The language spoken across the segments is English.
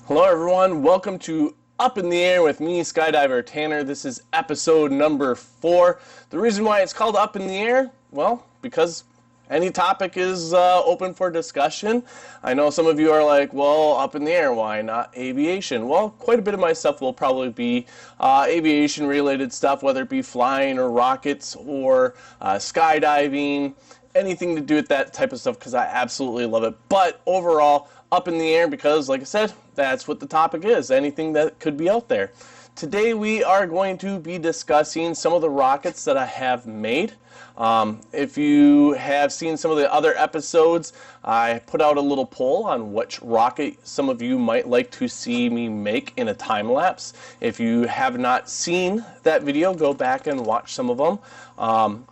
Hello everyone, welcome to Up in the Air with me, Skydiver Tanner. This is episode number 4. The reason why it's called Up in the Air, well, because any topic is open for discussion. I know some of you are like, well, up in the air, why not aviation? Well, quite a bit of my stuff will probably be aviation related stuff, whether it be flying or rockets or skydiving, anything to do with that type of stuff, because I absolutely love it. But overall, up in the air because, like I said, that's what the topic is, anything that could be out there. Today we are going to be discussing some of the rockets that I have made. If you have seen some of the other episodes, I put out a little poll on which rocket some of you might like to see me make in a time lapse. If you have not seen that video, go back and watch some of them.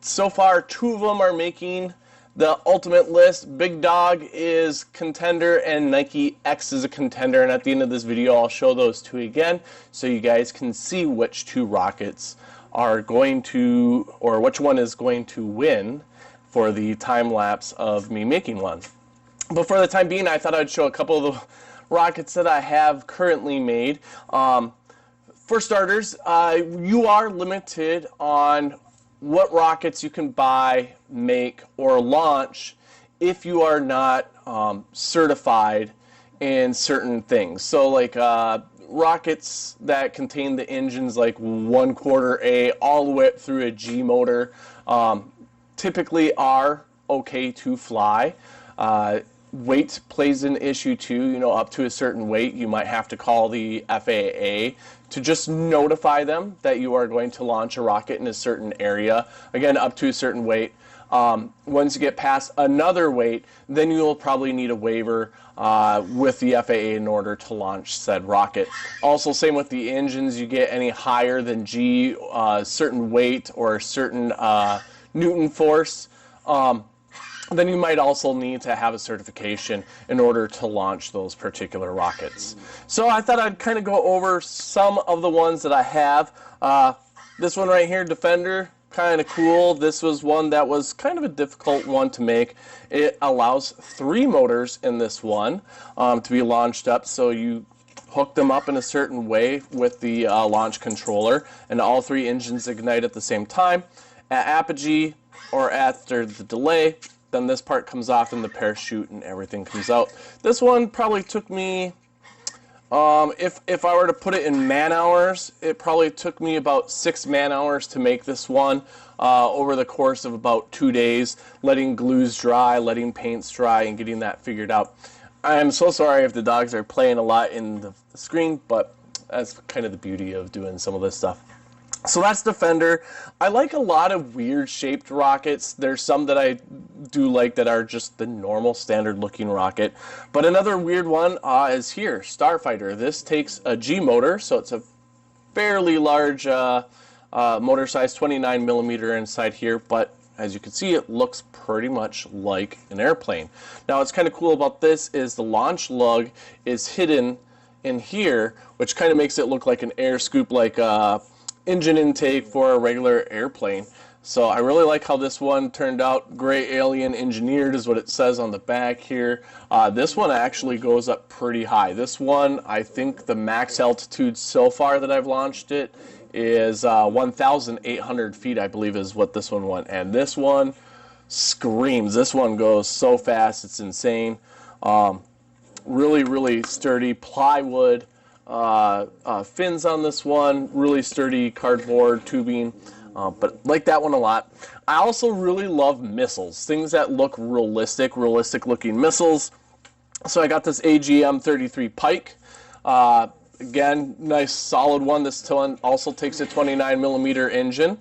So far, 2 of them are making the ultimate list. Big Dog is contender and Nike X is a contender, and at the end of this video I'll show those 2 again so you guys can see which 2 rockets are going to, or which one is going to win for the time lapse of me making one. But for the time being, I thought I'd show a couple of the rockets that I have currently made. For starters, you are limited on what rockets you can buy, make, or launch if you are not certified in certain things. So like rockets that contain the engines like 1/4 A all the way up through a G motor typically are okay to fly. Weight plays an issue too. You know, up to a certain weight you might have to call the FAA to just notify them that you are going to launch a rocket in a certain area. Again, up to a certain weight. Once you get past another weight, then you will probably need a waiver with the FAA in order to launch said rocket. Also, same with the engines. You get any higher than G, certain weight or certain Newton force, then you might also need to have a certification in order to launch those particular rockets. So I thought I'd kind of go over some of the ones that I have. This one right here, Defender, kind of cool. This was one that was kind of a difficult one to make. It allows 3 motors in this one to be launched up, so you hook them up in a certain way with the launch controller, and all 3 engines ignite at the same time. At apogee, or after the delay, then this part comes off in the parachute and everything comes out. This one probably took me, if I were to put it in man hours, it probably took me about 6 man hours to make this one over the course of about 2 days, letting glues dry, letting paints dry, and getting that figured out. I am so sorry if the dogs are playing a lot in the screen, but that's kind of the beauty of doing some of this stuff. So that's Defender. I like a lot of weird shaped rockets. There's some that I do like that are just the normal standard looking rocket. But another weird one is here, Starfighter. This takes a G motor, so it's a fairly large motor size, 29 millimeter inside here, but as you can see, it looks pretty much like an airplane. Now what's kind of cool about this is the launch lug is hidden in here, which kind of makes it look like an air scoop, like engine intake for a regular airplane. So I really like how this one turned out. Gray alien engineered is what it says on the back here. This one actually goes up pretty high. This one, I think the max altitude so far that I've launched it is 1,800 feet, I believe is what this one went. And this one screams. This one goes so fast, it's insane. Really, really sturdy plywood. Fins on this one, really sturdy cardboard tubing, but like that one a lot. I also really love missiles, things that look realistic looking missiles. So I got this AGM-33 Pike. Again, nice solid one. This one also takes a 29 millimeter engine.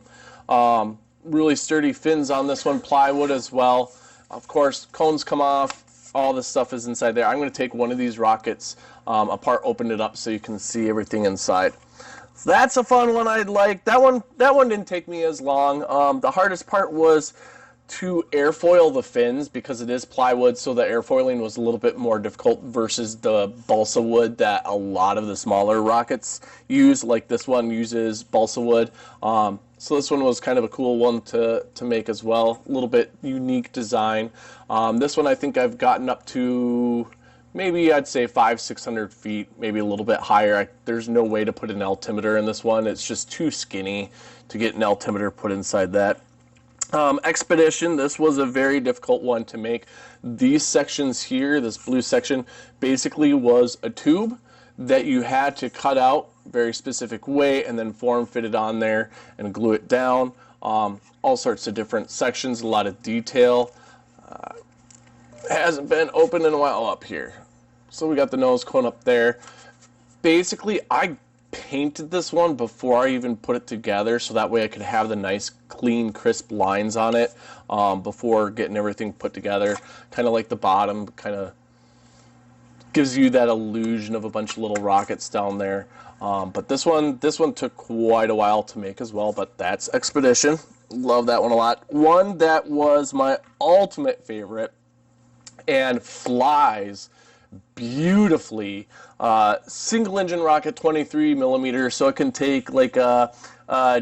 Really sturdy fins on this one, plywood as well. Of course, cones come off. All this stuff is inside there. I'm going to take one of these rockets apart, open it up so you can see everything inside. So that's a fun one I'd like. That one didn't take me as long. The hardest part was to airfoil the fins because it is plywood, so the airfoiling was a little bit more difficult versus the balsa wood that a lot of the smaller rockets use. Like this one uses balsa wood. So this one was kind of a cool one to make as well. A little bit unique design. This one I think I've gotten up to maybe I'd say 500-600 feet, maybe a little bit higher. There's no way to put an altimeter in this one. It's just too skinny to get an altimeter put inside that. Expedition, this was a very difficult one to make. These sections here, this blue section, basically was a tube that you had to cut out very specific way and then form fit it on there and glue it down. All sorts of different sections, a lot of detail. Hasn't been open in a while up here. So we got the nose cone up there. Basically, I painted this one before I even put it together, so that way I could have the nice, clean, crisp lines on it before getting everything put together. Kind of like the bottom, kind of gives you that illusion of a bunch of little rockets down there. But this one took quite a while to make as well, but that's Expedition. Love that one a lot. One that was my ultimate favorite and flies beautifully. Single engine rocket, 23 millimeters, so it can take like a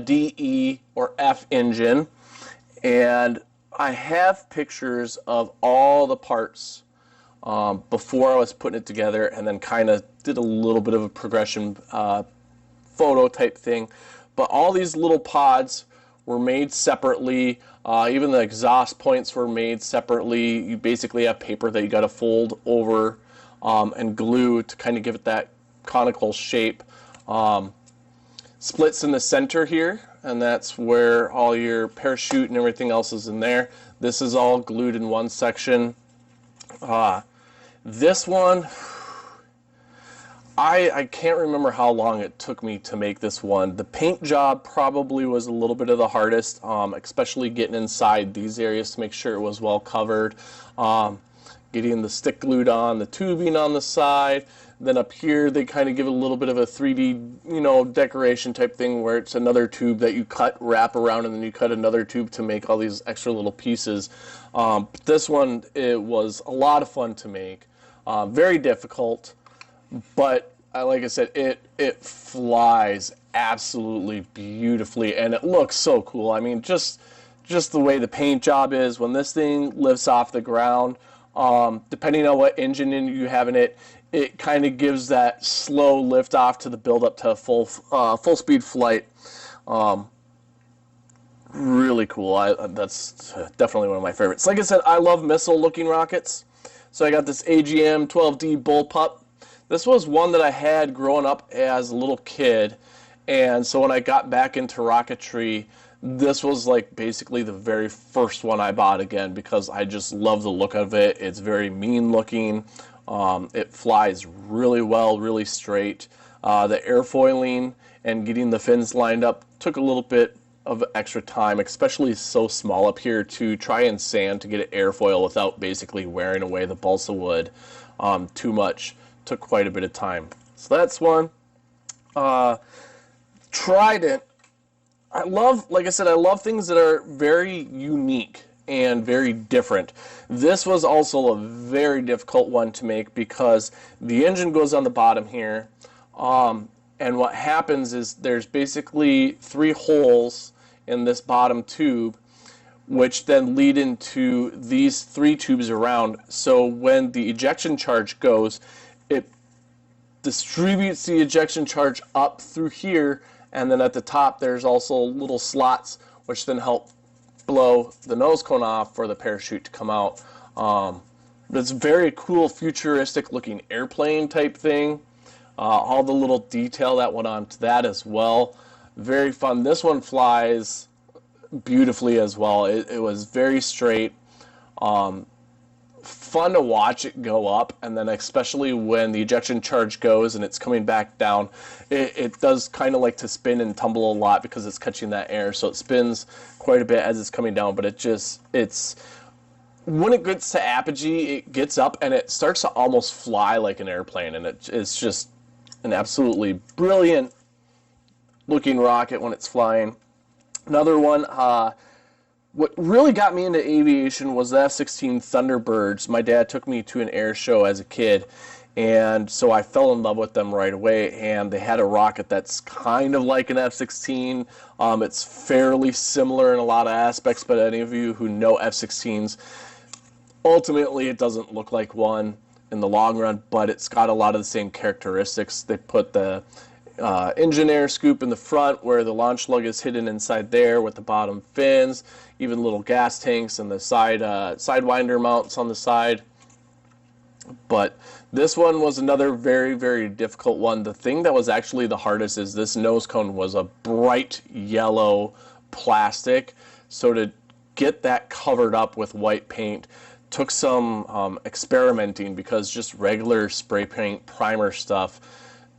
DE or F engine. And I have pictures of all the parts before I was putting it together, and then kind of did a little bit of a progression photo type thing. But all these little pods were made separately. Even the exhaust points were made separately. You basically have paper that you got to fold over and glue to kind of give it that conical shape. Splits in the center here, and that's where all your parachute and everything else is in there. This is all glued in one section. This one, I can't remember how long it took me to make this one. The paint job probably was a little bit of the hardest, especially getting inside these areas to make sure it was well covered. Getting the stick glued on, the tubing on the side. Then up here they kind of give it a little bit of a 3D, decoration type thing where it's another tube that you cut, wrap around, and then you cut another tube to make all these extra little pieces. This one, it was a lot of fun to make. Very difficult. But like I said, it flies absolutely beautifully, and it looks so cool. I mean, just the way the paint job is when this thing lifts off the ground. Depending on what engine you have in it, it kind of gives that slow lift off to the build up to full speed flight. Really cool. That's definitely one of my favorites. Like I said, I love missile looking rockets. So I got this AGM 12D bullpup. This was one that I had growing up as a little kid, and so when I got back into rocketry, this was like basically the very first one I bought again because I just love the look of it. It's very mean looking. It flies really well, really straight. The airfoiling and getting the fins lined up took a little bit of extra time, especially so small up here, to try and sand to get it airfoil without basically wearing away the balsa wood too much. Took quite a bit of time. So that's one. Trident. Like I said, I love things that are very unique and very different. This was also a very difficult one to make because the engine goes on the bottom here. And what happens is there's basically 3 holes in this bottom tube, which then lead into these 3 tubes around. So when the ejection charge goes, it distributes the ejection charge up through here, and then at the top there's also little slots which then help blow the nose cone off for the parachute to come out. It's a very cool, futuristic looking airplane type thing. All the little detail that went on to that as well. Very fun. This one flies beautifully as well. It was very straight. Fun to watch it go up, and then especially when the ejection charge goes and it's coming back down, it does kind of like to spin and tumble a lot because it's catching that air, so it spins quite a bit as it's coming down. But it's when it gets to apogee, it gets up and it starts to almost fly like an airplane, and it's just an absolutely brilliant looking rocket when it's flying. Another one, what really got me into aviation was the F-16 Thunderbirds. My dad took me to an air show as a kid, and so I fell in love with them right away, and they had a rocket that's kind of like an F-16. It's fairly similar in a lot of aspects, but any of you who know F-16s, ultimately it doesn't look like one. in the long run, but it's got a lot of the same characteristics. They put the engine air scoop in the front where the launch lug is hidden inside there with the bottom fins, even little gas tanks and the sidewinder mounts on the side. But this one was another very, very difficult one. The thing that was actually the hardest is this nose cone was a bright yellow plastic, so to get that covered up with white paint took some experimenting, because just regular spray paint primer stuff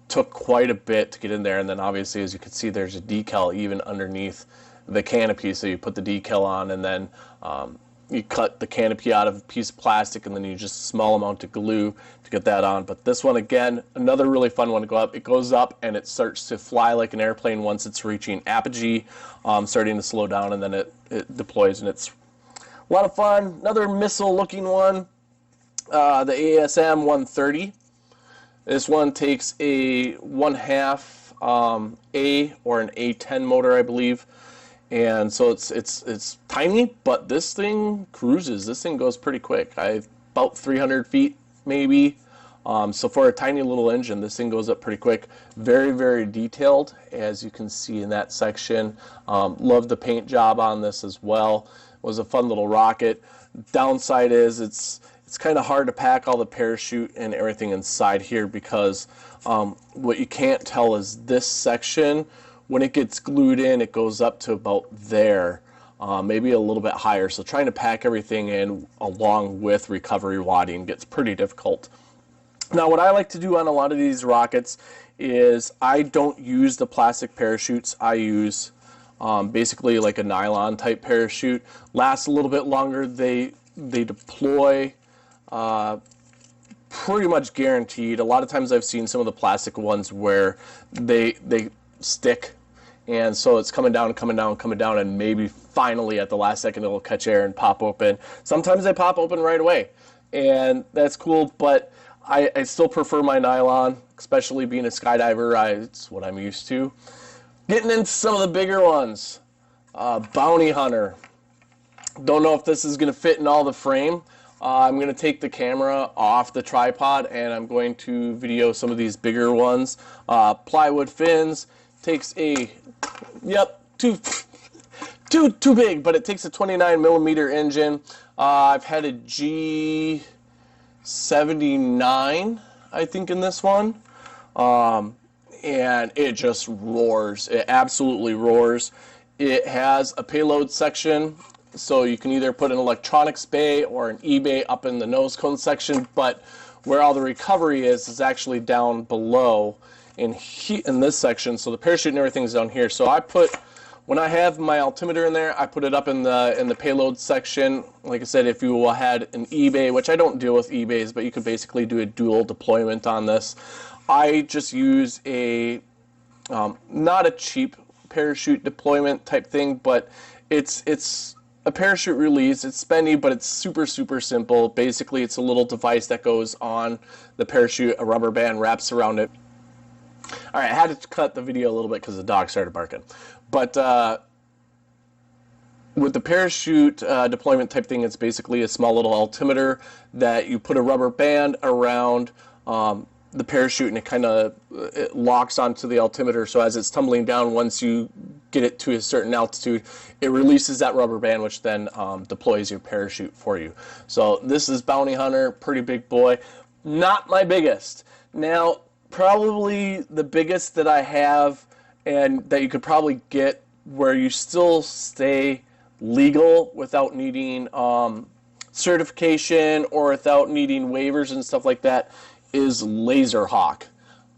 took quite a bit to get in there. And then obviously, as you can see, there's a decal even underneath the canopy, so you put the decal on, and then you cut the canopy out of a piece of plastic, and then you just a small amount of glue to get that on. But this one, again, another really fun one to go up. It goes up and it starts to fly like an airplane once it's reaching apogee, starting to slow down, and then it deploys, and it's a lot of fun. Another missile looking one, the ASM 130. This one takes a 1/2 A or an A10 motor, I believe. And so it's tiny, but this thing cruises. This thing goes pretty quick. About 300 feet maybe. So for a tiny little engine, this thing goes up pretty quick. Very, very detailed, as you can see in that section. Love the paint job on this as well. It was a fun little rocket. Downside is it's kind of hard to pack all the parachute and everything inside here, because what you can't tell is this section, when it gets glued in, it goes up to about there, maybe a little bit higher. So trying to pack everything in along with recovery wadding gets pretty difficult. Now, what I like to do on a lot of these rockets is I don't use the plastic parachutes. I use basically like a nylon type parachute. Lasts a little bit longer. They deploy pretty much guaranteed. A lot of times I've seen some of the plastic ones where they stick, and so it's coming down, and maybe finally at the last second it'll catch air and pop open. Sometimes they pop open right away, and that's cool, but I still prefer my nylon, especially being a skydiver. It's what I'm used to. Getting into some of the bigger ones. Bounty Hunter. Don't know if this is going to fit in all the frame. I'm going to take the camera off the tripod, and I'm going to video some of these bigger ones. Plywood fins. Takes a, too big, but it takes a 29mm engine. I've had a G79, I think, in this one. And it just roars. It absolutely roars. It has a payload section, so you can either put an electronics bay or an E-bay up in the nose cone section, but where all the recovery is actually down below in this section. So the parachute and everything's down here. So when I have my altimeter in there, I put it up in the payload section. Like I said, if you had an E-bay, which I don't deal with E-bays, but you could basically do a dual deployment on this. I just use a not a cheap parachute deployment type thing, but it's a parachute release. It's spendy, but it's super, super simple. Basically, it's a little device that goes on the parachute. A rubber band wraps around it. All right, I had to cut the video a little bit because the dog started barking. But with the parachute deployment type thing, it's basically a small little altimeter that you put a rubber band around the parachute, and it locks onto the altimeter. So as it's tumbling down, once you get it to a certain altitude, it releases that rubber band, which then deploys your parachute for you. So this is Bounty Hunter, pretty big boy. Not my biggest. Now, probably the biggest that I have, and that you could probably get where you still stay legal without needing certification or without needing waivers and stuff like that, is Laser Hawk.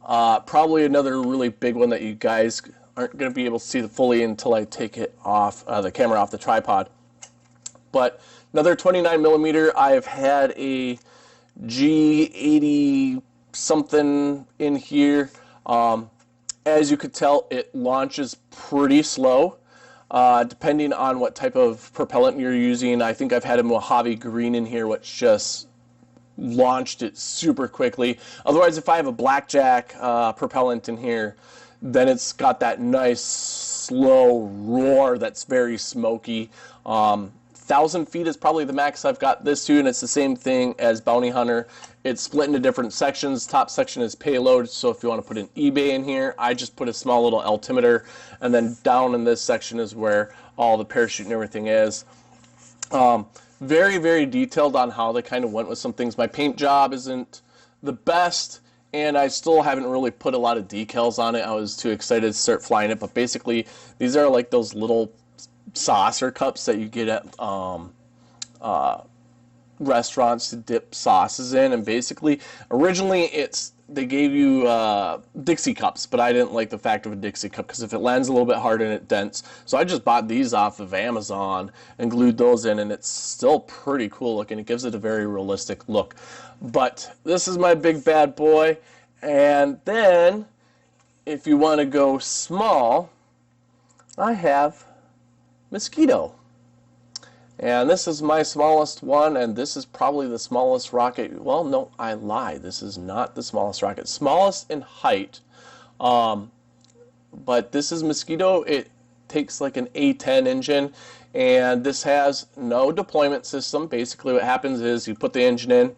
Probably another really big one that you guys aren't going to be able to see fully until I take it off the camera off the tripod. But another 29mm. I've had a G80 something in here. As you could tell, it launches pretty slow, depending on what type of propellant you're using. I think I've had a Mojave Green in here, which just launched it super quickly. Otherwise, if I have a Blackjack propellant in here, then it's got that nice slow roar that's very smoky. 1,000 feet is probably the max I've got this to, and it's the same thing as Bounty Hunter. It's split into different sections. Top section is payload, so if you want to put an eBay in here, I just put a small little altimeter, and then down in this section is where all the parachute and everything is. Very, very detailed on how they kind of went with some things. My paint job isn't the best, and I still haven't really put a lot of decals on it. I was too excited to start flying it, but basically these are like those little saucer cups that you get at restaurants to dip sauces in, and basically originally they gave you Dixie cups, but I didn't like the fact of a Dixie cup because if it lands a little bit hard and it dents, so I just bought these off of Amazon and glued those in, and it's still pretty cool looking. It gives it a very realistic look. But this is my big bad boy, and then if you want to go small, I have Mosquito. And this is my smallest one, and this is probably the smallest rocket. Well, no, I lied. This is not the smallest rocket. Smallest in height, but this is Mosquito. It takes like an A10 engine, and this has no deployment system. Basically what happens is you put the engine in,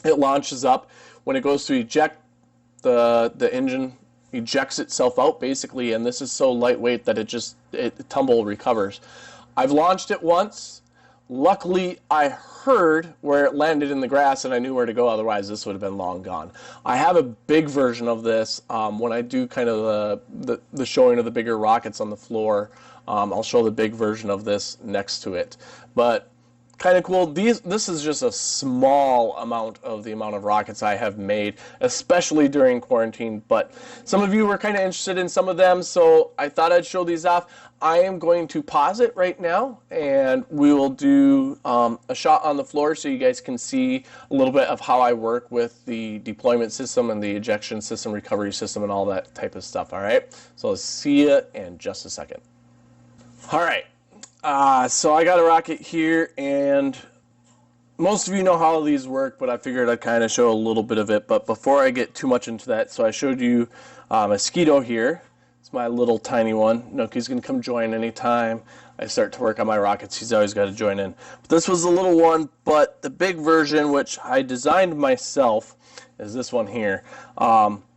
it launches up. When it goes to eject, the engine ejects itself out basically, and this is so lightweight that it tumble recovers. I've launched it once. Luckily, I heard where it landed in the grass and I knew where to go, otherwise this would have been long gone. I have a big version of this. When I do kind of the showing of the bigger rockets on the floor, I'll show the big version of this next to it. But kind of cool. This is just a small amount of the amount of rockets I have made, especially during quarantine, but some of you were kind of interested in some of them, so I thought I'd show these off. I am going to pause it right now, and we will do a shot on the floor so you guys can see a little bit of how I work with the deployment system and the ejection system, recovery system, and all that type of stuff, all right? So I'll see you in just a second. All right. So I got a rocket here, and most of you know how these work, but I figured I'd kind of show a little bit of it. But before I get too much into that, so I showed you Mosquito here. It's my little tiny one. Noki's going to come join anytime I start to work on my rockets. He's always got to join in. But this was the little one, but the big version, which I designed myself, is this one here.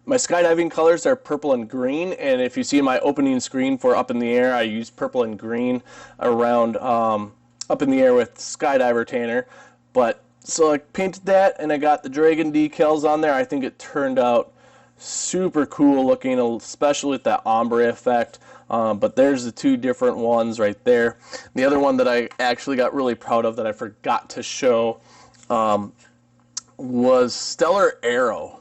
My skydiving colors are purple and green, and if you see my opening screen for Up in the Air, I use purple and green around Up in the Air with Skydiver Tanner. But so I painted that, and I got the dragon decals on there. I think it turned out super cool looking, especially with that ombre effect. But there's the two different ones right there. The other one that I actually got really proud of that I forgot to show was Stellar Arrow.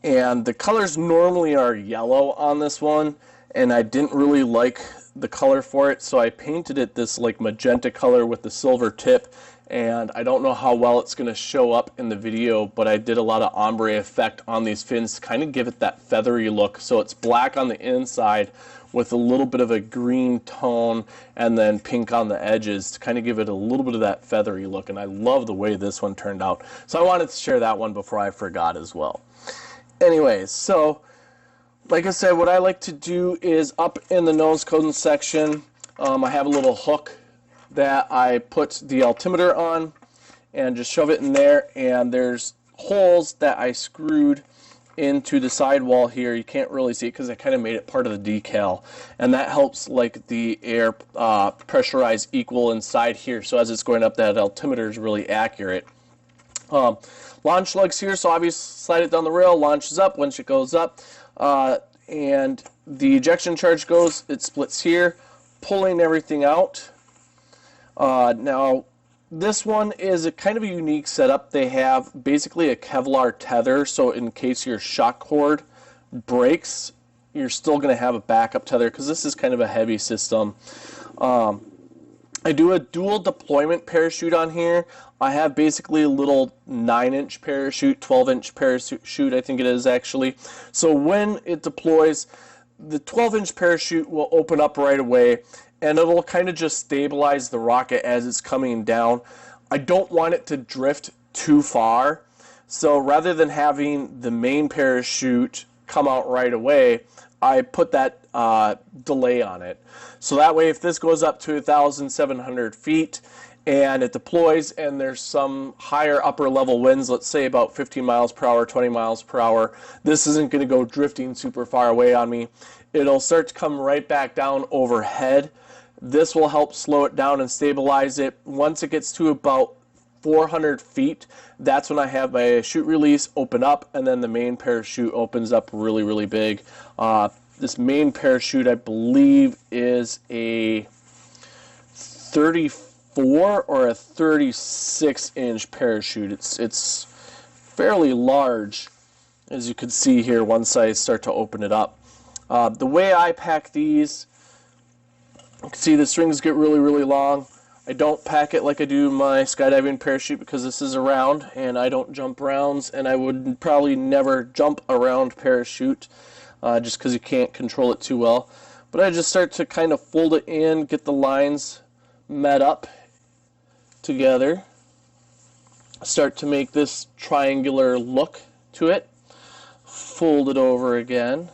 And the colors normally are yellow on this one, and I didn't really like the color for it, so I painted it this like magenta color with the silver tip, and I don't know how well it's going to show up in the video, but I did a lot of ombre effect on these fins to kind of give it that feathery look. So it's black on the inside with a little bit of a green tone and then pink on the edges to kind of give it a little bit of that feathery look, and I love the way this one turned out. So I wanted to share that one before I forgot as well. Anyways, so like I said, what I like to do is up in the nose cone section, I have a little hook that I put the altimeter on and just shove it in there, and there's holes that I screwed into the sidewall here. You can't really see it because I kind of made it part of the decal, and that helps like the air pressurize equal inside here, so as it's going up, that altimeter is really accurate. Launch lugs here, so obviously slide it down the rail, launches up. Once it goes up, and the ejection charge goes, it splits here, pulling everything out. Now, this one is a kind of a unique setup. They have basically a Kevlar tether, so in case your shock cord breaks, you're still going to have a backup tether, because this is kind of a heavy system. I do a dual deployment parachute on here. I have basically a little 9-inch parachute, 12-inch parachute, I think it is actually. So when it deploys, the 12-inch parachute will open up right away, and it'll kind of just stabilize the rocket as it's coming down. I don't want it to drift too far, so rather than having the main parachute come out right away, I put that delay on it. So that way, if this goes up to 1,700 feet and it deploys, and there's some higher upper level winds, let's say about 15 miles per hour, 20 miles per hour. This isn't going to go drifting super far away on me. It'll start to come right back down overhead. This will help slow it down and stabilize it. Once it gets to about 400 feet, that's when I have my chute release open up, and then the main parachute opens up really, really big. This main parachute, I believe, is a 34 or a 36-inch parachute. It's fairly large, as you can see here once I start to open it up. The way I pack these, you can see the strings get really, really long. I don't pack it like I do my skydiving parachute because this is a round and I don't jump rounds, and I would probably never jump a round parachute just because you can't control it too well. But I just start to kind of fold it in, get the lines met up together, start to make this triangular look to it, fold it over again,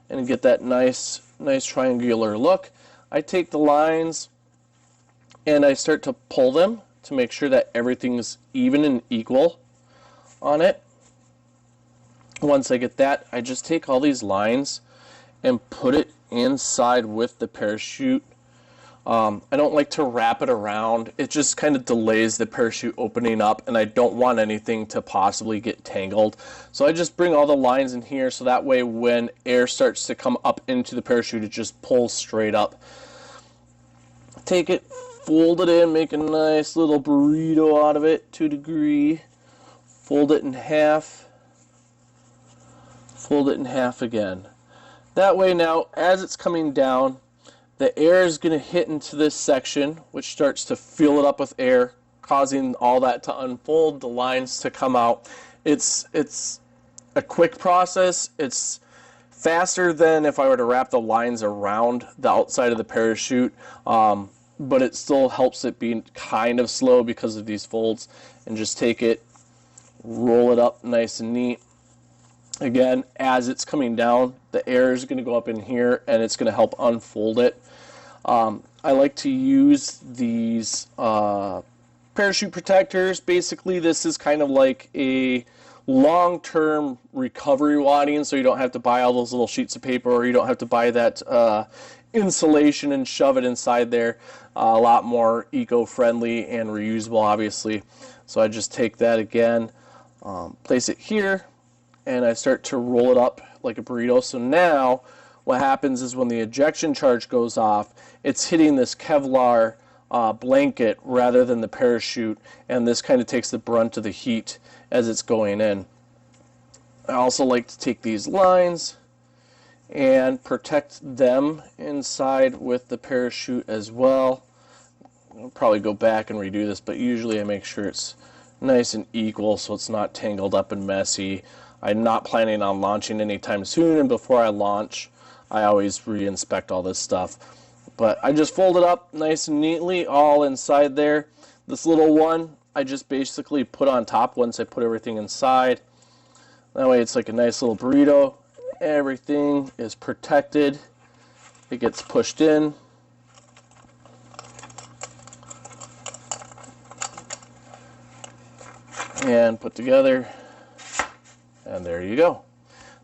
and get that nice triangular look. I take the lines and I start to pull them to make sure that everything's even and equal on it. Once I get that, I just take all these lines and put it inside with the parachute. I don't like to wrap it around. It just kind of delays the parachute opening up, and I don't want anything to possibly get tangled. So I just bring all the lines in here so that way when air starts to come up into the parachute, it just pulls straight up. Take it, fold it in, make a nice little burrito out of it to a degree. Fold it in half. Fold it in half again. That way now, as it's coming down, the air is going to hit into this section, which starts to fill it up with air, causing all that to unfold, the lines to come out. It's a quick process. It's faster than if I were to wrap the lines around the outside of the parachute, but it still helps it be kind of slow because of these folds. And just take it, roll it up nice and neat. Again, as it's coming down, the air is going to go up in here and it's going to help unfold it. I like to use these parachute protectors. Basically, this is kind of like a long-term recovery wadding, so you don't have to buy all those little sheets of paper, or you don't have to buy that insulation and shove it inside there. A lot more eco-friendly and reusable, obviously. So I just take that again, place it here, and I start to roll it up like a burrito. So now what happens is when the ejection charge goes off, it's hitting this Kevlar blanket rather than the parachute, and this kind of takes the brunt of the heat as it's going in. I also like to take these lines and protect them inside with the parachute as well. I'll probably go back and redo this, but usually I make sure it's nice and equal so it's not tangled up and messy. I'm not planning on launching anytime soon, and before I launch, I always re-inspect all this stuff. But I just fold it up nice and neatly, all inside there. This little one, I just basically put on top once I put everything inside. That way it's like a nice little burrito. Everything is protected. It gets pushed in. And put together. And there you go.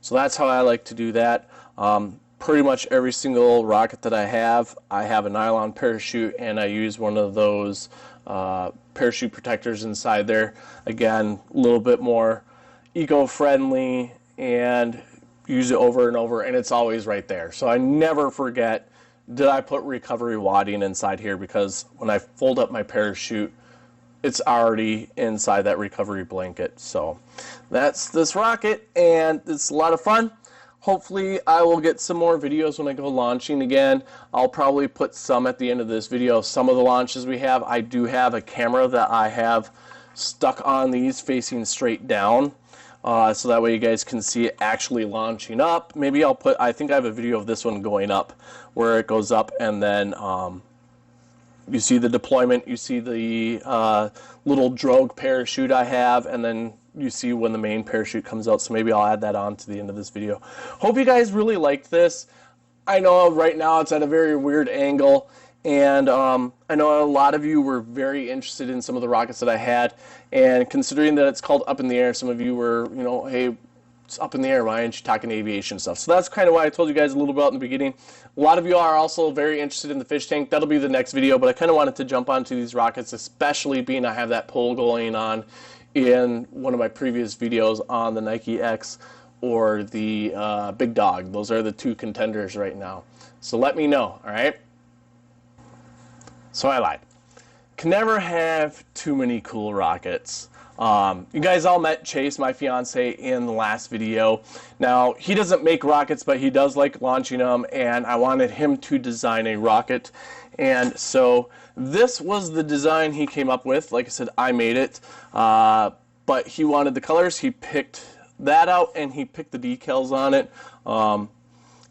So that's how I like to do that. Pretty much every single rocket that I have a nylon parachute, and I use one of those parachute protectors inside there. Again, a little bit more eco-friendly, and use it over and over, and it's always right there. So I never forget, did I put recovery wadding inside here? Because when I fold up my parachute, it's already inside that recovery blanket. So that's this rocket, and it's a lot of fun. Hopefully I will get some more videos when I go launching again. I'll probably put some at the end of this video. Some of the launches we have, I do have a camera that I have stuck on these facing straight down. So that way you guys can see it actually launching up. Maybe I'll put, I think I have a video of this one going up, where it goes up and then you see the deployment, you see the little drogue parachute I have, and then you see when the main parachute comes out. So maybe I'll add that on to the end of this video. Hope you guys really liked this. I know right now it's at a very weird angle, And I know a lot of you were very interested in some of the rockets that I had, and considering that it's called Up in the Air, some of you were, you know, hey, it's up in the air, why aren't you talking aviation stuff? So that's kind of why I told you guys a little bit in the beginning. A lot of you are also very interested in the fish tank. That'll be the next video, but I kind of wanted to jump onto these rockets, especially being I have that poll going on in one of my previous videos on the Nike X or the Big Dog. Those are the two contenders right now. So let me know, all right? So I lied. Can never have too many cool rockets. You guys all met Chase, my fiance, in the last video. Now, he doesn't make rockets, but he does like launching them, and I wanted him to design a rocket. And so this was the design he came up with. Like I said, I made it, but he wanted the colors. He picked that out, and he picked the decals on it.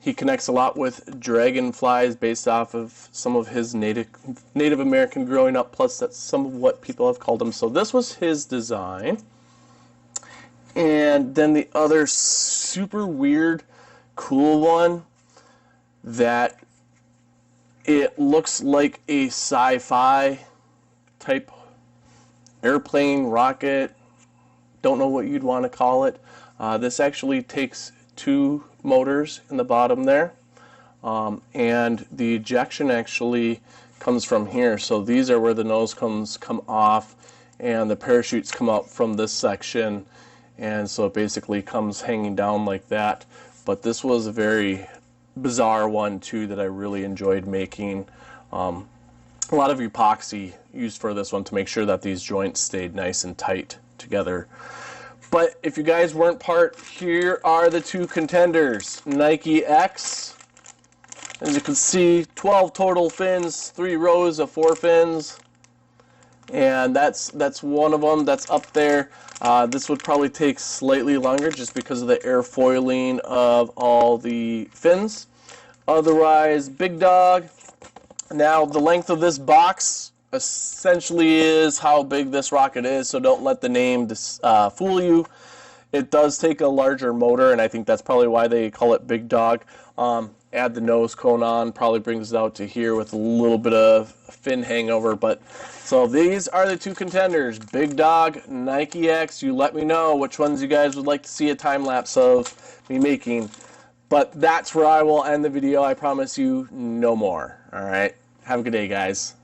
He connects a lot with dragonflies based off of some of his Native American growing up, plus that's some of what people have called him. So this was his design. And then the other super weird, cool one that it looks like a sci-fi type airplane, rocket, don't know what you'd want to call it. This actually takes two motors in the bottom there, and the ejection actually comes from here. So these are where the nose come off, and the parachutes come out from this section, and so it basically comes hanging down like that. But this was a very bizarre one too that I really enjoyed making. A lot of epoxy used for this one to make sure that these joints stayed nice and tight together. But if you guys weren't part, here are the two contenders. Nike X, as you can see, 12 total fins, 3 rows of 4 fins, and that's one of them that's up there. This would probably take slightly longer just because of the airfoiling of all the fins. Otherwise, Big Dog. Now, the length of this box essentially is how big this rocket is, so don't let the name fool you. It does take a larger motor, and I think that's probably why they call it Big Dog. Add the nose cone on, probably brings it out to here with a little bit of fin hangover. But so these are the two contenders, Big Dog, Nike X. You let me know which ones you guys would like to see a time lapse of me making. But that's where I will end the video. I promise you no more. All right, have a good day, guys.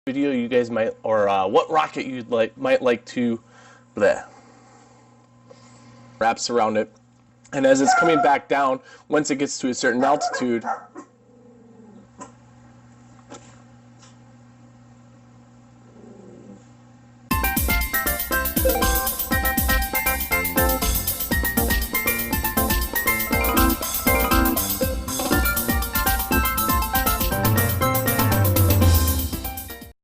Video you guys might, or what rocket you might like to wraps around it, and as it's coming back down, once it gets to a certain altitude,